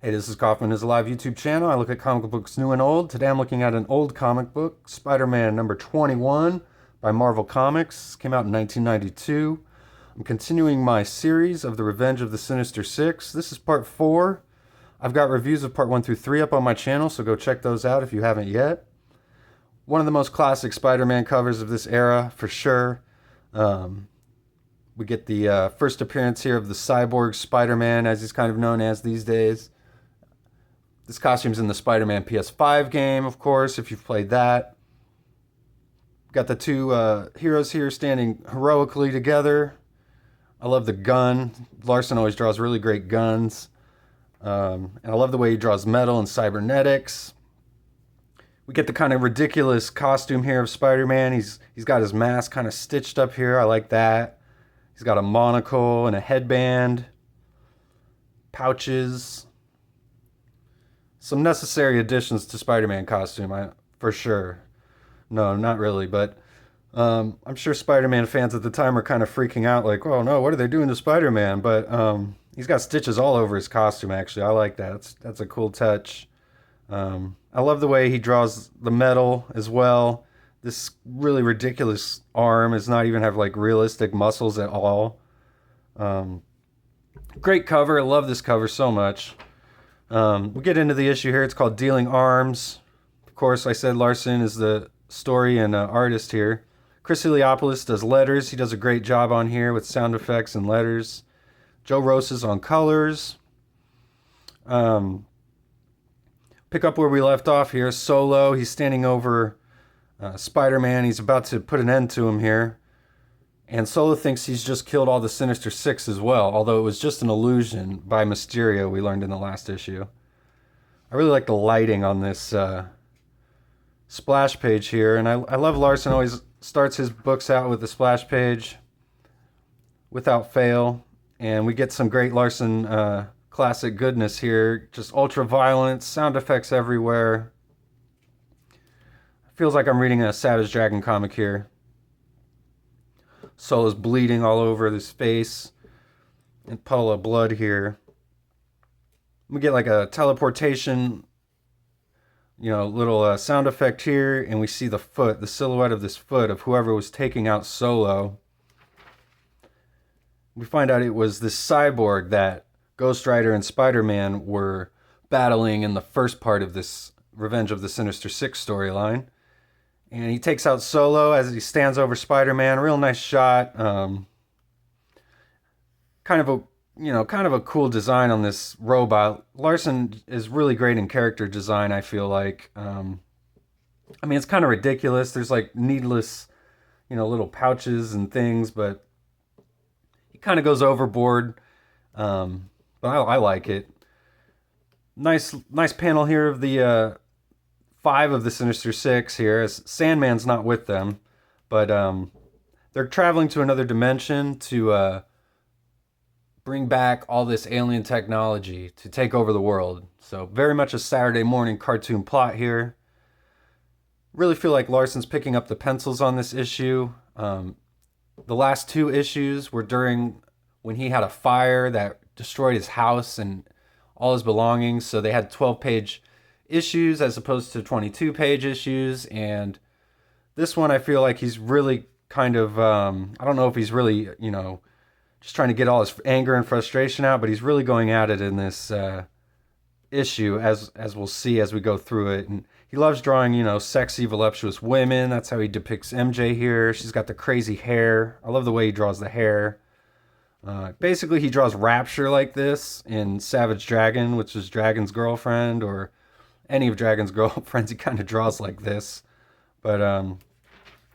Hey, this is Kaufman is a live YouTube channel. I look at comic books new and old. Today I'm looking at an old comic book, Spider-Man number 21 by Marvel Comics. Came out in 1992. I'm continuing my series of The Revenge of the Sinister Six. This is part 4. I've got reviews of part 1 through 3 up on my channel, so go check those out if you haven't yet. One of the most classic Spider-Man covers of this era, for sure. We get the first appearance here of the Cyborg Spider-Man, as he's kind of known as these days. This costume's in the Spider-Man PS5 game, of course, if you've played that. Got the two heroes here standing heroically together. I love the gun. Larsen always draws really great guns. And I love the way he draws metal and cybernetics. We get the kind of ridiculous costume here of Spider-Man. He's got his mask kind of stitched up here. I like that. He's got a monocle and a headband. Pouches. Some necessary additions to Spider-Man costume, for sure. No, not really, but I'm sure Spider-Man fans at the time are kind of freaking out, like, oh no, what are they doing to Spider-Man? But he's got stitches all over his costume, actually. I like that. That's a cool touch. I love the way he draws the metal as well. This really ridiculous arm does not even have like realistic muscles at all. Great cover. I love this cover so much. We'll get into the issue here. It's called Dealing Arms. Of course, I said Larsen is the story and artist here. Chris Eliopoulos does letters. He does a great job on here with sound effects and letters. Joe Rosas on colors. Pick up where we left off here. Solo, he's standing over Spider-Man. He's about to put an end to him here. And Solo thinks he's just killed all the Sinister Six as well, although it was just an illusion by Mysterio, we learned in the last issue. I really like the lighting on this splash page here, and I love Larsen always starts his books out with a splash page without fail, and we get some great Larsen classic goodness here, just ultra violence, sound effects everywhere. Feels like I'm reading a Savage Dragon comic here. Solo's bleeding all over his face. And puddle of blood here. We get like a teleportation, little sound effect here. And we see the foot, the silhouette of this foot of whoever was taking out Solo. We find out it was this cyborg that Ghost Rider and Spider-Man were battling in the first part of this Revenge of the Sinister Six storyline. And he takes out Solo as he stands over Spider-Man. Real nice shot. Kind of a cool design on this robot. Larsen is really great in character design, I feel like. It's kind of ridiculous. There's like needless, little pouches and things, but he kind of goes overboard. But I like it. Nice panel here of the 5 of the Sinister Six here, as Sandman's not with them, but they're traveling to another dimension to bring back all this alien technology to take over the world. So very much a Saturday morning cartoon plot here. Really feel like Larsen's picking up the pencils on this issue. The last 2 issues were during when he had a fire that destroyed his house and all his belongings, so they had 12-page issues as opposed to 22-page issues, and this one I feel like he's really kind of I don't know if he's really just trying to get all his anger and frustration out, but he's really going at it in this issue, as we'll see as we go through it. And he loves drawing sexy voluptuous women. That's how he depicts MJ here. She's got the crazy hair. I love the way he draws the hair. Basically he draws Rapture like this in Savage Dragon, which is Dragon's girlfriend, or any of Dragon's girlfriends. He kind of draws like this, but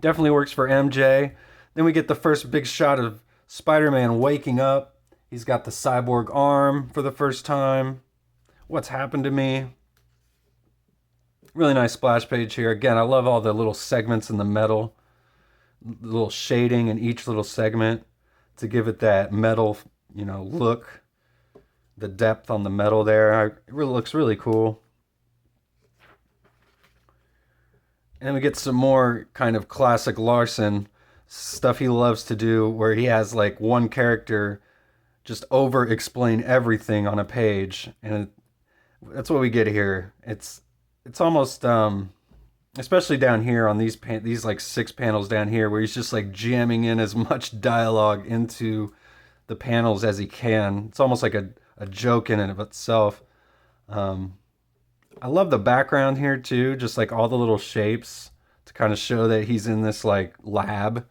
definitely works for MJ. Then we get the first big shot of Spider-Man waking up. He's got the cyborg arm for the first time. What's happened to me? Really nice splash page here. Again, I love all the little segments in the metal, the little shading in each little segment to give it that metal, look. The depth on the metal there, it really looks really cool. And we get some more kind of classic Larsen stuff he loves to do, where he has like one character just over explain everything on a page, and That's what we get here. It's almost especially down here on these like 6 panels down here where he's just like jamming in as much dialogue into the panels as he can. It's almost like a joke in and of itself. Um, I love the background here too, just like all the little shapes to kind of show that he's in this like lab.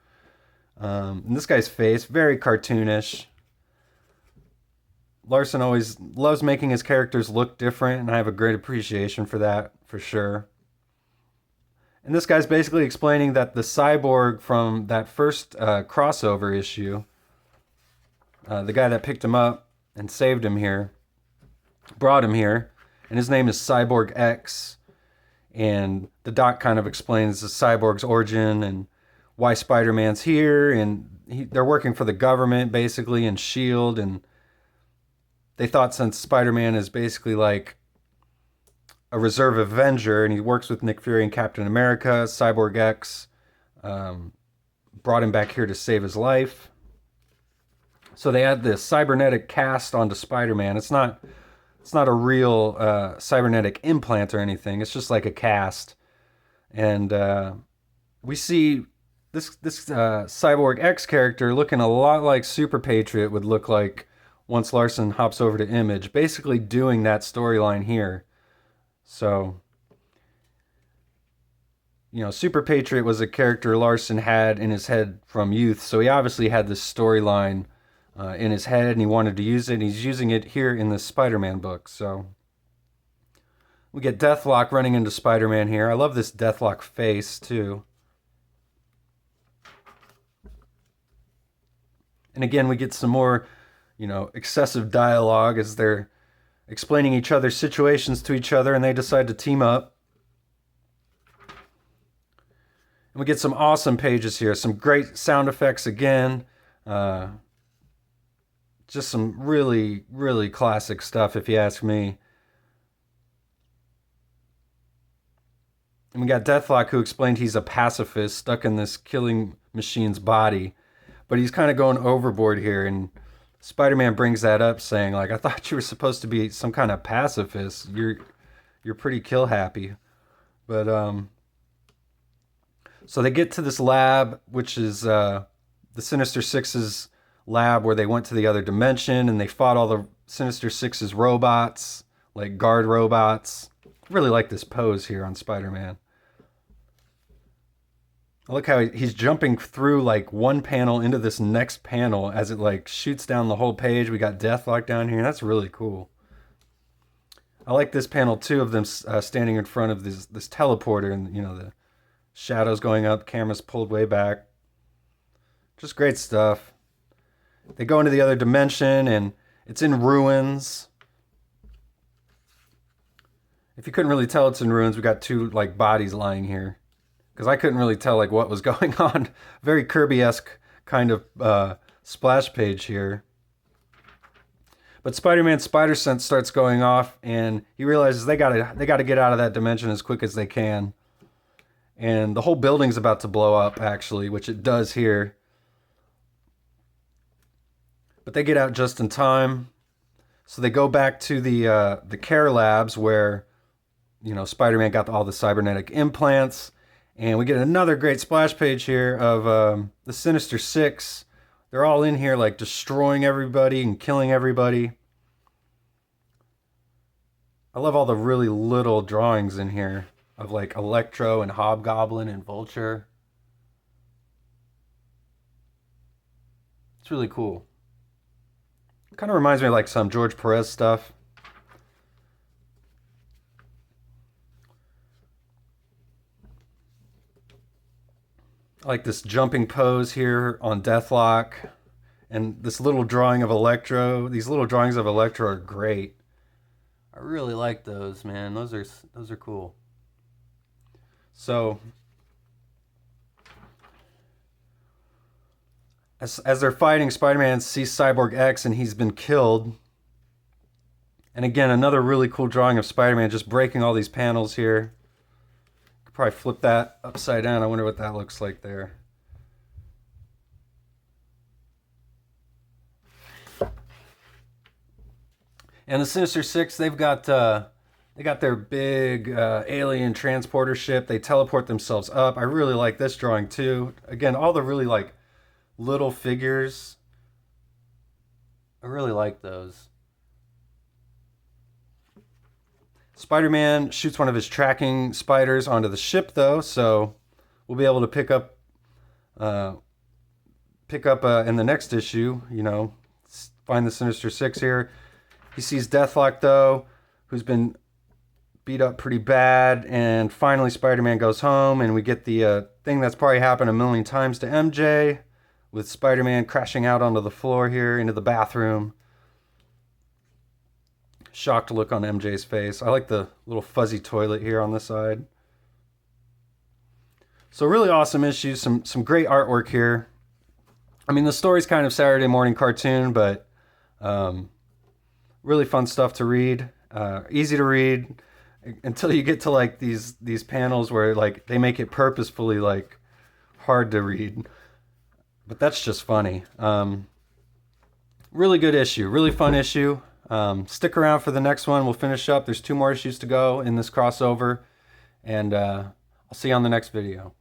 And this guy's face, very cartoonish. Larsen always loves making his characters look different, and I have a great appreciation for that, for sure. And this guy's basically explaining that the cyborg from that first crossover issue, the guy that picked him up and saved him here, brought him here, and his name is Cyborg X. And the doc kind of explains the cyborg's origin and why Spider-Man's here, and they're working for the government basically, and Shield, and they thought since Spider-Man is basically like a reserve Avenger, and he works with Nick Fury and Captain America, Cyborg X brought him back here to save his life. So they add this cybernetic cast onto Spider-Man. It's not a real cybernetic implant or anything. It's just like a cast, and we see this Cyborg X character looking a lot like Super Patriot would look like once Larsen hops over to Image, basically doing that storyline here. So, Super Patriot was a character Larsen had in his head from youth, so he obviously had this storyline in his head, and he wanted to use it, and he's using it here in this Spider-Man book. So, we get Deathlock running into Spider-Man here. I love this Deathlock face, too. And again, we get some more, excessive dialogue as they're explaining each other's situations to each other, and they decide to team up. And we get some awesome pages here, some great sound effects again. Just some really, really classic stuff, if you ask me. And we got Deathlock, who explained he's a pacifist stuck in this killing machine's body. But he's kind of going overboard here, and Spider-Man brings that up, saying, like, I thought you were supposed to be some kind of pacifist. You're pretty kill happy. But so they get to this lab, which is the Sinister Six's lab, where they went to the other dimension and they fought all the Sinister Six's robots, like guard robots. I really like this pose here on Spider-Man. I look how he's jumping through like one panel into this next panel as it like shoots down the whole page. We got Deathlock down here, and that's really cool. I like this panel too of them standing in front of this teleporter, and the shadows going up, cameras pulled way back. Just great stuff. They go into the other dimension, and it's in ruins. If you couldn't really tell it's in ruins, we got two like bodies lying here. Because I couldn't really tell like what was going on. Very Kirby-esque kind of splash page here. But Spider-Man's spider sense starts going off, and he realizes they gotta get out of that dimension as quick as they can. And the whole building's about to blow up, actually, which it does here. But they get out just in time. So they go back to the care labs where Spider-Man got all the cybernetic implants. And we get another great splash page here of the Sinister Six. They're all in here like destroying everybody and killing everybody. I love all the really little drawings in here of like Electro and Hobgoblin and Vulture. It's really cool. Kind of reminds me of like some George Perez stuff. I like this jumping pose here on Deathlock, and this little drawing of Electro. These little drawings of Electro are great. I really like those, man. Those are cool. So as they're fighting, Spider-Man sees Cyborg X, and he's been killed. And again, another really cool drawing of Spider-Man just breaking all these panels here. Probably flip that upside down. I wonder what that looks like there. And the Sinister Six, they've got They got their big alien transporter ship. They teleport themselves up. I really like this drawing too. Again, all the really like little figures. I really like those. Spider-Man shoots one of his tracking spiders onto the ship though, so we'll be able to pick up in the next issue, you know, find the Sinister Six here. He sees Deathlock though, who's been beat up pretty bad, and finally Spider-Man goes home, and we get the thing that's probably happened a million times to MJ, with Spider-Man crashing out onto the floor here into the bathroom. Shocked look on MJ's face. I like the little fuzzy toilet here on the side. So really awesome issues, some great artwork here. I mean, the story's kind of Saturday morning cartoon, but really fun stuff to read. Easy to read until you get to like these panels where like they make it purposefully like hard to read. But that's just funny. Really good issue, really fun issue. Stick around for the next one. We'll finish up. There's 2 more issues to go in this crossover, and I'll see you on the next video.